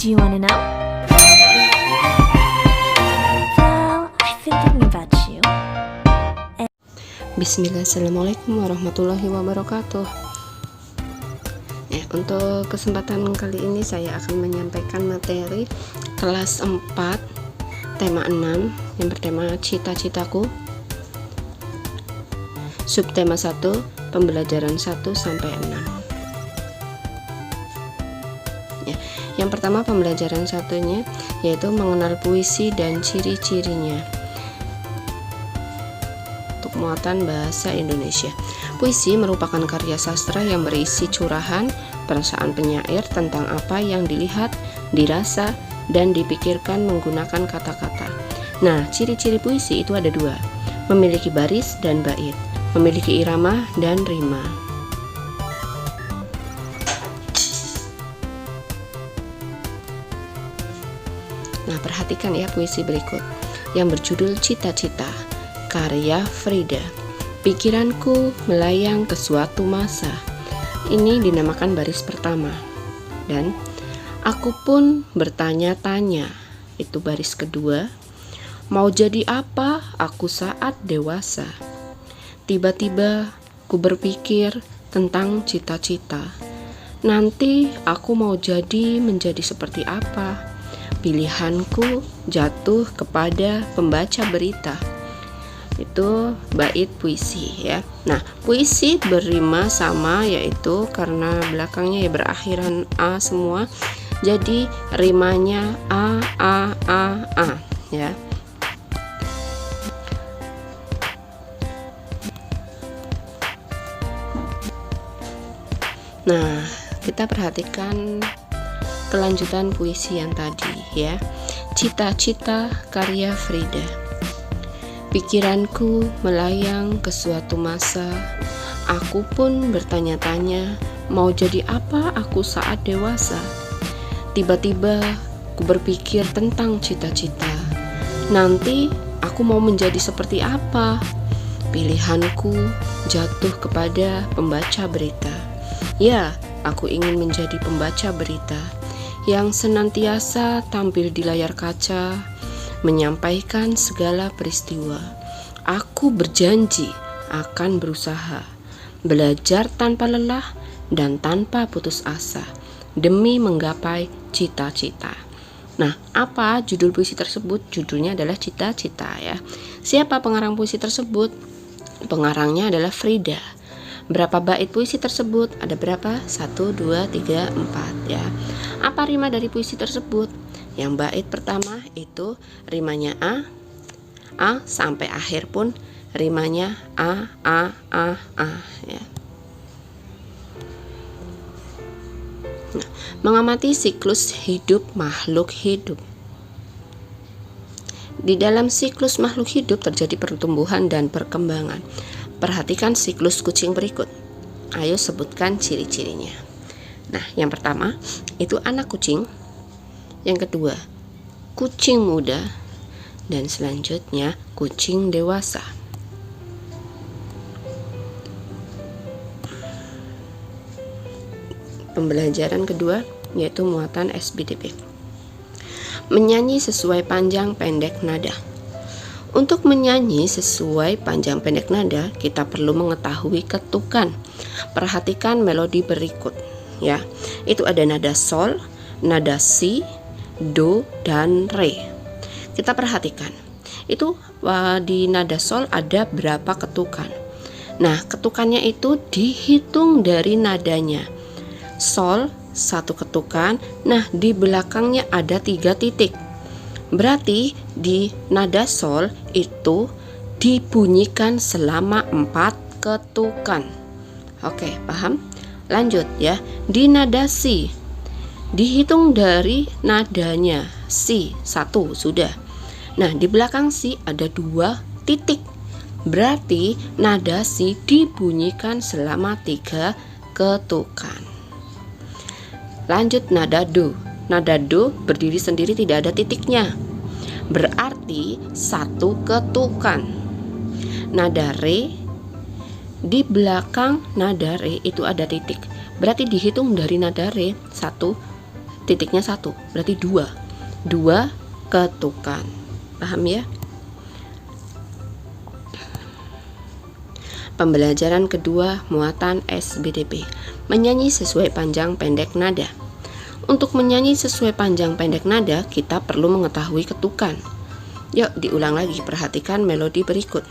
Do you wanna know? Well, I've been thinking about you. Bismillah, assalamualaikum warahmatullahi wabarakatuh. Untuk kesempatan kali ini saya akan menyampaikan materi kelas 4 tema 6 yang bertema cita-citaku. Subtema 1, pembelajaran 1 sampai 6. Yang pertama, pembelajaran satunya yaitu mengenal puisi dan ciri-cirinya. Untuk muatan bahasa Indonesia. Puisi merupakan karya sastra yang berisi curahan perasaan penyair tentang apa yang dilihat, dirasa, dan dipikirkan menggunakan kata-kata. Nah, ciri-ciri puisi itu ada 2, memiliki baris dan bait, memiliki irama dan rima. Nah, perhatikan ya puisi berikut yang berjudul Cita-Cita, karya Frida. Pikiranku melayang ke suatu masa. Ini dinamakan baris pertama. Dan aku pun bertanya-tanya, itu baris kedua. Mau jadi apa aku saat dewasa? Tiba-tiba ku berpikir tentang cita-cita. Nanti aku mau menjadi seperti apa? Pilihanku jatuh kepada pembaca berita. Itu bait puisi ya. Nah, puisi berrima sama, yaitu karena belakangnya ya berakhiran a semua. Jadi rimanya a ya. Nah, kita perhatikan kelanjutan puisi yang tadi ya. Cita-cita karya Frida. Pikiranku melayang ke suatu masa. Aku pun bertanya-tanya, mau jadi apa aku saat dewasa? Tiba-tiba ku berpikir tentang cita-cita. Nanti aku mau menjadi seperti apa? Pilihanku jatuh kepada pembaca berita. Ya, aku ingin menjadi pembaca berita yang senantiasa tampil di layar kaca, menyampaikan segala peristiwa. Aku berjanji akan berusaha, belajar tanpa lelah dan tanpa putus asa, demi menggapai cita-cita. Nah, apa judul puisi tersebut? Judulnya adalah Cita-Cita ya. Siapa pengarang puisi tersebut? Pengarangnya adalah Frida. Berapa bait puisi tersebut? Ada berapa? 1, 2, 3, 4 ya. Apa rima dari puisi tersebut? Yang bait pertama itu rimanya A sampai akhir pun rimanya A ya. Nah, mengamati siklus hidup makhluk hidup. Di dalam siklus makhluk hidup terjadi pertumbuhan dan perkembangan. Perhatikan siklus kucing berikut. Ayo sebutkan ciri-cirinya. Nah, yang pertama itu anak kucing. Yang kedua, kucing muda. Dan selanjutnya, kucing dewasa. Pembelajaran kedua yaitu muatan SBDP. Menyanyi sesuai panjang pendek nada. Untuk menyanyi sesuai panjang pendek nada, kita perlu mengetahui ketukan. Perhatikan melodi berikut ya. Itu ada nada sol, nada si, do, dan re. Kita perhatikan. Itu di nada sol ada berapa ketukan. Nah, ketukannya itu dihitung dari nadanya. Sol 1 ketukan. Nah, di belakangnya ada 3 titik. Berarti di nada sol itu dibunyikan selama 4 ketukan. Oke, paham? Lanjut ya. Di nada si dihitung dari nadanya si 1 sudah. Nah, di belakang si ada 2 titik. Berarti nada si dibunyikan selama 3 ketukan. Lanjut nada do. Nada do berdiri sendiri, tidak ada titiknya. Berarti 1 ketukan. Nada re, di belakang nada re itu ada titik. Berarti dihitung dari nada re 1, titiknya 1, berarti 2 ketukan. Paham ya? Pembelajaran kedua, muatan SBDP. Menyanyi sesuai panjang pendek nada. Untuk menyanyi sesuai panjang pendek nada, kita perlu mengetahui ketukan. Yuk diulang lagi, perhatikan melodi berikut.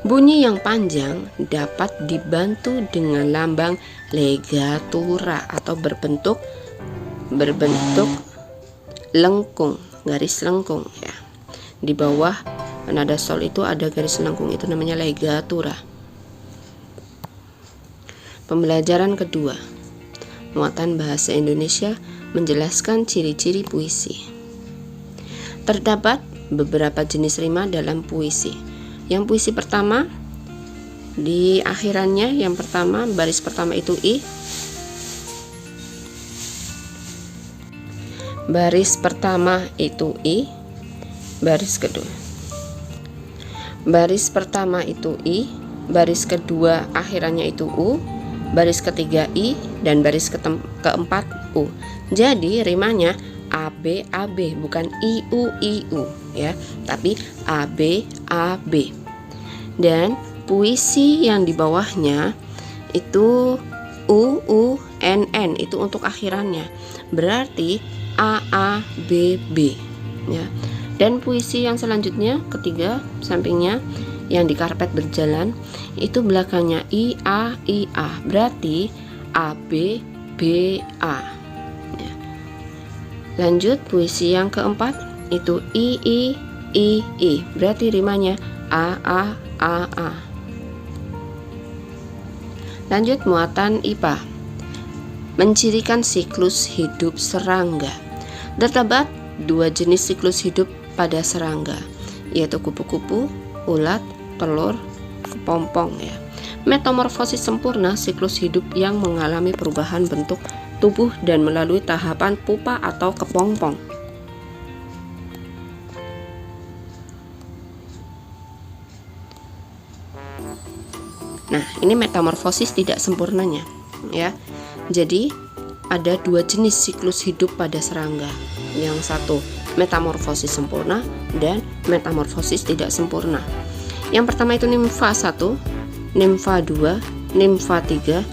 Bunyi yang panjang dapat dibantu dengan lambang legatura atau berbentuk lengkung, garis lengkung ya. Di bawah nada sol itu ada garis lengkung, itu namanya legatura. Pembelajaran kedua, muatan bahasa Indonesia menjelaskan ciri-ciri puisi. Terdapat beberapa jenis rima dalam puisi. Yang puisi pertama, di akhirannya yang pertama, baris pertama itu I, baris pertama itu I, baris kedua, baris pertama itu I, baris kedua akhirannya itu U, baris ketiga I, dan baris keempat U. Jadi rimanya AB AB, bukan IU IU ya, tapi AB AB. Dan puisi yang di bawahnya itu UUNN, itu untuk akhirannya, berarti AABB ya. Dan puisi yang selanjutnya ketiga sampingnya yang di karpet berjalan itu belakangnya IA IA, berarti ABBA ya. Lanjut puisi yang keempat itu II II, berarti rimanya AA AA. Lanjut muatan IPA. Mencirikan siklus hidup serangga. Terdapat 2 jenis siklus hidup pada serangga, yaitu kupu-kupu, ulat, telur, kepompong ya. Metamorfosis sempurna, siklus hidup yang mengalami perubahan bentuk tubuh dan melalui tahapan pupa atau kepompong. Nah, ini metamorfosis tidak sempurnanya ya. Jadi ada 2 jenis siklus hidup pada serangga. Yang satu metamorfosis sempurna dan metamorfosis tidak sempurna. Yang pertama itu nimfa 1, nimfa 2, nimfa 3,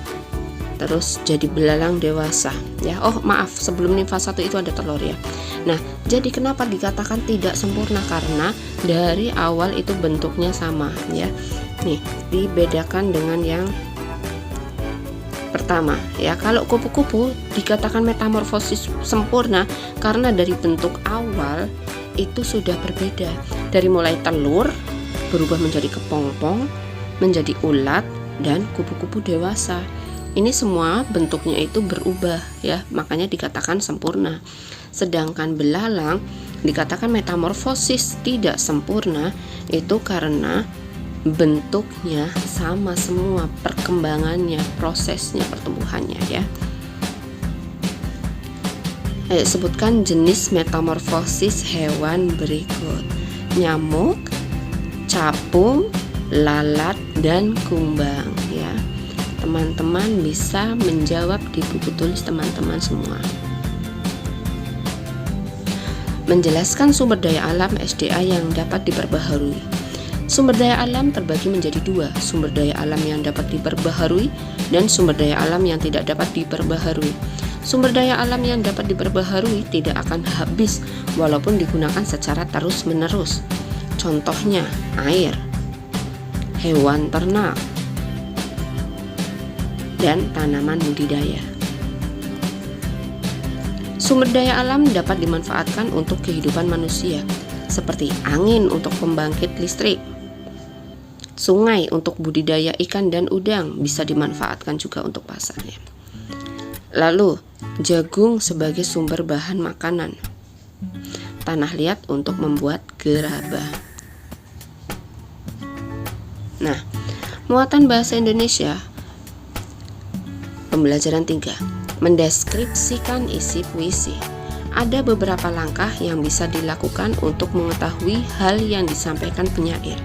terus jadi belalang dewasa ya. Oh maaf, sebelum nimfa 1 itu ada telur ya. Nah, jadi kenapa dikatakan tidak sempurna? Karena dari awal itu bentuknya sama ya. Nih, dibedakan dengan yang pertama ya. Kalau kupu-kupu dikatakan metamorfosis sempurna karena dari bentuk awal itu sudah berbeda. Dari mulai telur berubah menjadi kepompong, menjadi ulat, dan kupu-kupu dewasa. Ini semua bentuknya itu berubah ya, makanya dikatakan sempurna. Sedangkan belalang dikatakan metamorfosis tidak sempurna itu karena bentuknya sama semua, perkembangannya, prosesnya, pertumbuhannya ya. Ayo sebutkan jenis metamorfosis hewan berikut: nyamuk, capung, lalat, dan kumbang ya. Teman-teman bisa menjawab di buku tulis teman-teman semua. Menjelaskan sumber daya alam SDA yang dapat diperbaharui. Sumber daya alam terbagi menjadi 2, sumber daya alam yang dapat diperbaharui dan sumber daya alam yang tidak dapat diperbaharui. Sumber daya alam yang dapat diperbaharui tidak akan habis walaupun digunakan secara terus-menerus. Contohnya air, hewan ternak, dan tanaman budidaya. Sumber daya alam dapat dimanfaatkan untuk kehidupan manusia, seperti angin untuk pembangkit listrik. Sungai untuk budidaya ikan dan udang bisa dimanfaatkan juga untuk pasarnya. Lalu, jagung sebagai sumber bahan makanan. Tanah liat untuk membuat gerabah. Nah, muatan bahasa Indonesia pembelajaran 3. Mendeskripsikan isi puisi. Ada beberapa langkah yang bisa dilakukan untuk mengetahui hal yang disampaikan penyair.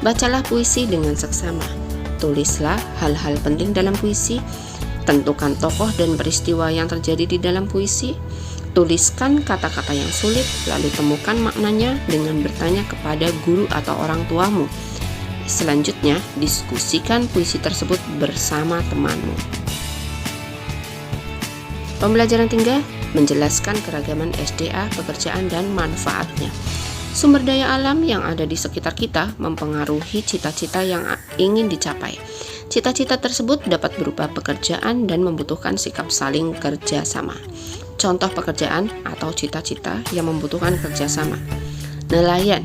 Bacalah puisi dengan seksama. Tulislah hal-hal penting dalam puisi Tentukan tokoh dan peristiwa yang terjadi di dalam puisi. Tuliskan kata-kata yang sulit, lalu temukan maknanya dengan bertanya kepada guru atau orang tuamu. Selanjutnya, diskusikan puisi tersebut bersama temanmu. Pembelajaran 3, menjelaskan keragaman SDA, pekerjaan, dan manfaatnya. Sumber daya alam yang ada di sekitar kita mempengaruhi cita-cita yang ingin dicapai. Cita-cita tersebut dapat berupa pekerjaan dan membutuhkan sikap saling kerjasama. Contoh pekerjaan atau cita-cita yang membutuhkan kerjasama: nelayan,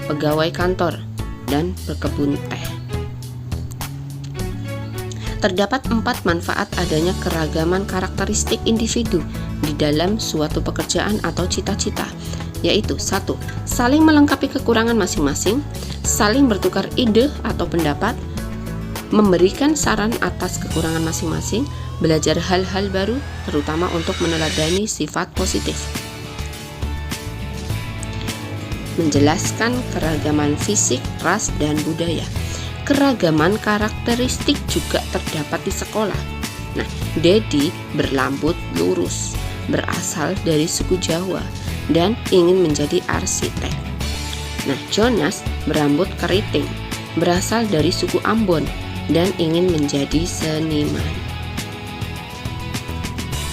pegawai kantor, dan berkebun teh. Terdapat 4 manfaat adanya keragaman karakteristik individu di dalam suatu pekerjaan atau cita-cita, yaitu 1. Saling melengkapi kekurangan masing-masing, saling bertukar ide atau pendapat, memberikan saran atas kekurangan masing-masing, belajar hal-hal baru, terutama untuk meneladani sifat positif. Menjelaskan keragaman fisik, ras, dan budaya. Keragaman karakteristik juga terdapat di sekolah. Nah, Dedi berrambut lurus, berasal dari suku Jawa, dan ingin menjadi arsitek. Nah, Jonas berambut keriting, berasal dari suku Ambon, dan ingin menjadi seniman.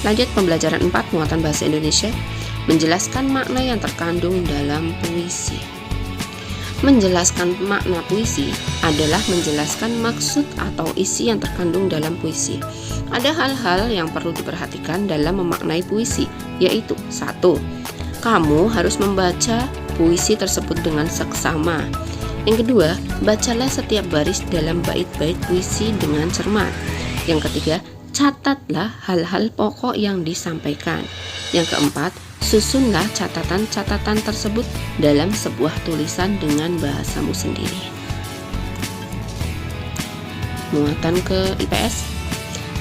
Lanjut pembelajaran 4, muatan bahasa Indonesia. Menjelaskan makna yang terkandung dalam puisi. Menjelaskan makna puisi adalah menjelaskan maksud atau isi yang terkandung dalam puisi. Ada hal-hal yang perlu diperhatikan dalam memaknai puisi, yaitu 1. Kamu harus membaca puisi tersebut dengan seksama. Yang kedua, bacalah setiap baris dalam bait-bait puisi dengan cermat. Yang ketiga, catatlah hal-hal pokok yang disampaikan. Yang keempat, susunlah catatan-catatan tersebut dalam sebuah tulisan dengan bahasamu sendiri. Muatan ke IPS.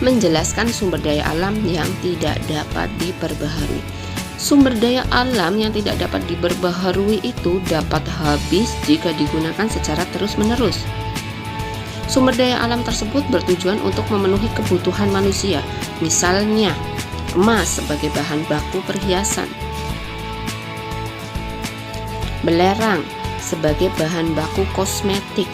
Menjelaskan sumber daya alam yang tidak dapat diperbaharui. Sumber daya alam yang tidak dapat diperbaharui itu dapat habis jika digunakan secara terus-menerus. Sumber daya alam tersebut bertujuan untuk memenuhi kebutuhan manusia, misalnya emas sebagai bahan baku perhiasan, belerang sebagai bahan baku kosmetik,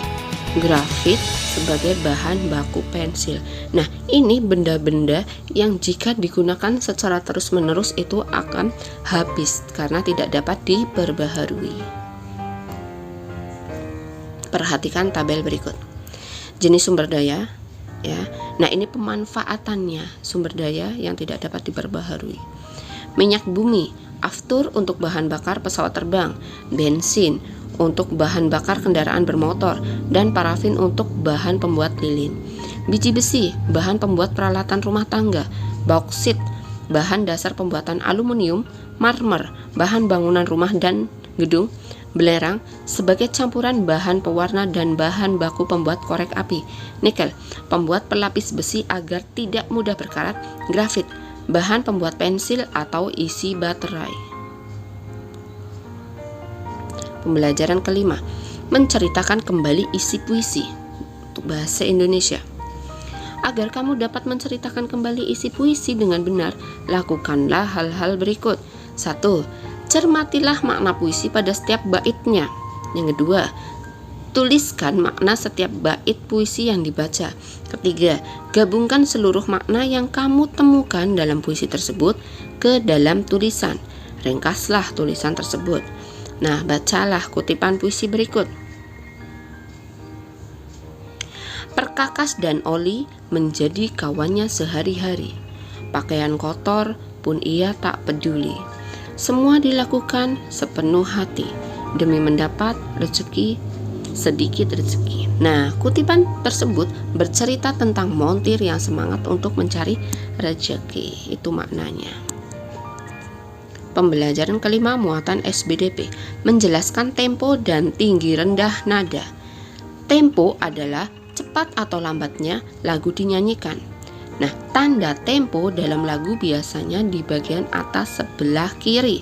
grafit sebagai bahan baku pensil. Nah, ini benda-benda yang jika digunakan secara terus-menerus itu akan habis karena tidak dapat diperbaharui. Perhatikan tabel berikut. Jenis sumber daya, ya. Nah, ini pemanfaatannya, sumber daya yang tidak dapat diperbaharui. Minyak bumi, aftur untuk bahan bakar pesawat terbang, bensin untuk bahan bakar kendaraan bermotor, dan parafin untuk bahan pembuat lilin. Biji besi, bahan pembuat peralatan rumah tangga, bauksit, bahan dasar pembuatan aluminium, marmer, bahan bangunan rumah dan gedung, belerang sebagai campuran bahan pewarna dan bahan baku pembuat korek api, nikel, pembuat pelapis besi agar tidak mudah berkarat, grafit, bahan pembuat pensil atau isi baterai. Pembelajaran kelima, menceritakan kembali isi puisi untuk bahasa Indonesia. Agar kamu dapat menceritakan kembali isi puisi dengan benar, lakukanlah hal-hal berikut. 1. Cermatilah makna puisi pada setiap baitnya. Yang kedua, tuliskan makna setiap bait puisi yang dibaca. Ketiga, gabungkan seluruh makna yang kamu temukan dalam puisi tersebut ke dalam tulisan. Ringkaslah tulisan tersebut. Nah, bacalah kutipan puisi berikut. Perkakas dan oli menjadi kawannya sehari-hari. Pakaian kotor pun ia tak peduli. Semua dilakukan sepenuh hati demi mendapat rezeki, sedikit rezeki. Nah, kutipan tersebut bercerita tentang montir yang semangat untuk mencari rezeki. Itu maknanya. Pembelajaran kelima, muatan SBDP. Menjelaskan tempo dan tinggi rendah nada. Tempo adalah cepat atau lambatnya lagu dinyanyikan. Nah, tanda tempo dalam lagu biasanya di bagian atas sebelah kiri.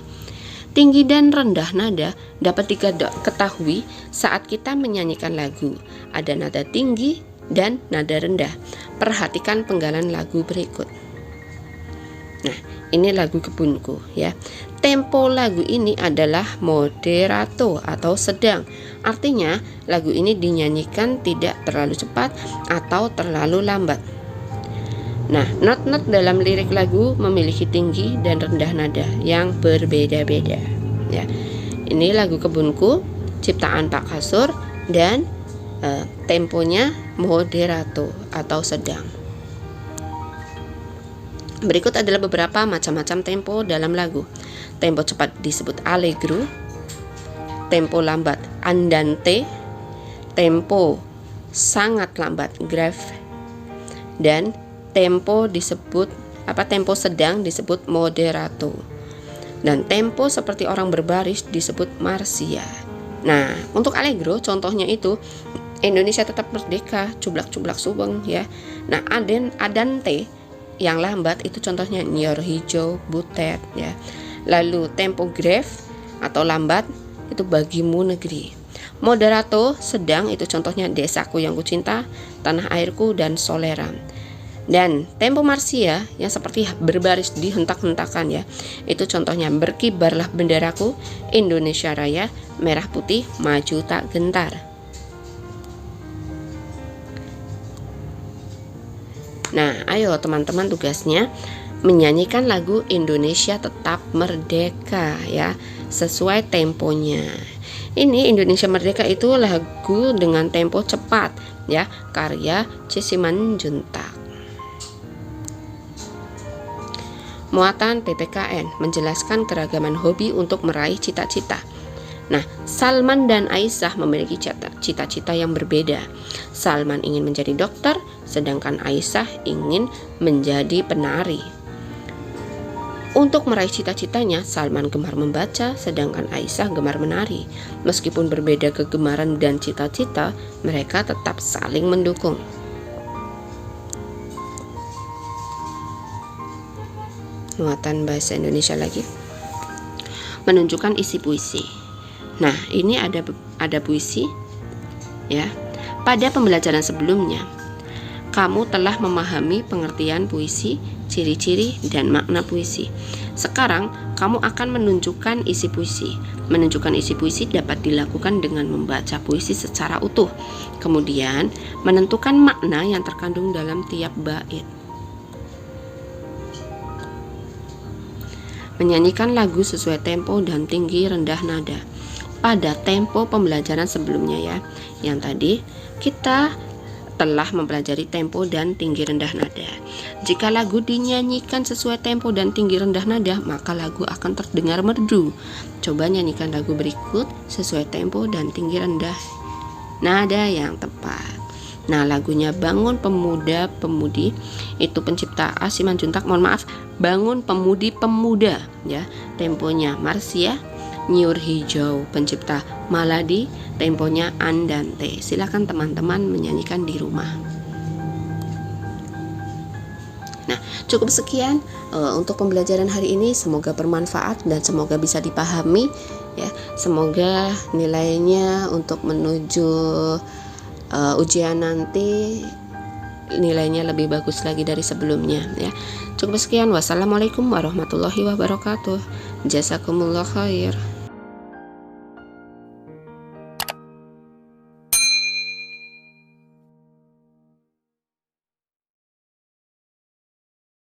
Tinggi dan rendah nada dapat diketahui saat kita menyanyikan lagu. Ada nada tinggi dan nada rendah. Perhatikan penggalan lagu berikut. Nah, ini lagu Kebunku ya. Tempo lagu ini adalah moderato atau sedang. Artinya lagu ini dinyanyikan tidak terlalu cepat atau terlalu lambat. Nah, not-not dalam lirik lagu memiliki tinggi dan rendah nada yang berbeda-beda ya. Ini lagu Kebunku ciptaan Pak Kasur dan temponya moderato atau sedang. Berikut adalah beberapa macam-macam tempo dalam lagu. Tempo cepat disebut allegro, tempo lambat andante, tempo sangat lambat grave, dan tempo sedang disebut moderato, dan tempo seperti orang berbaris disebut marsia. Nah, untuk allegro contohnya itu Indonesia Tetap Merdeka, Cublak-cublak Subeng ya. Nah, andante yang lambat itu contohnya Nyor Hijau, Butet ya. Lalu tempo grave atau lambat itu Bagimu Negeri. Moderato sedang itu contohnya Desaku Yang Kucinta, Tanah Airku, dan Soleran. Dan tempo marsia yang seperti berbaris dihentak-hentakan ya, itu contohnya Berkibarlah Benderaku, Indonesia Raya, Merah Putih Maju Tak Gentar. Nah, ayo teman-teman, tugasnya menyanyikan lagu Indonesia Tetap Merdeka ya, sesuai temponya. Ini Indonesia Merdeka itu lagu dengan tempo cepat ya, karya C. Simanjuntak. Muatan PPKN menjelaskan keragaman hobi untuk meraih cita-cita. Nah, Salman dan Aisyah memiliki cita-cita yang berbeda. Salman ingin menjadi dokter, sedangkan Aisyah ingin menjadi penari. Untuk meraih cita-citanya, Salman gemar membaca, sedangkan Aisyah gemar menari. Meskipun berbeda kegemaran dan cita-cita, mereka tetap saling mendukung. Muatan bahasa Indonesia lagi. Menunjukkan isi puisi. Nah, ini ada puisi ya. Pada pembelajaran sebelumnya, kamu telah memahami pengertian puisi, ciri-ciri, dan makna puisi. Sekarang, kamu akan menunjukkan isi puisi. Menunjukkan isi puisi dapat dilakukan dengan membaca puisi secara utuh. Kemudian, menentukan makna yang terkandung dalam tiap bait. Menyanyikan lagu sesuai tempo dan tinggi rendah nada. Pada tempo pembelajaran sebelumnya ya, yang tadi kita telah mempelajari tempo dan tinggi rendah nada. Jika lagu dinyanyikan sesuai tempo dan tinggi rendah nada, maka lagu akan terdengar merdu. Coba nyanyikan lagu berikut sesuai tempo dan tinggi rendah nada yang tepat. Nah, lagunya Bangun Pemuda Pemudi itu pencipta A. Simanjuntak, Bangun Pemudi Pemuda ya, temponya marsia. Nyor Hijau pencipta Maladi, temponya andante. Silakan teman-teman menyanyikan di rumah. Nah, cukup sekian untuk pembelajaran hari ini. Semoga bermanfaat dan semoga bisa dipahami ya. Semoga nilainya untuk menuju ujian nanti nilainya lebih bagus lagi dari sebelumnya ya. Cukup sekian. Wassalamualaikum warahmatullahi wabarakatuh. Jazakumullah khair.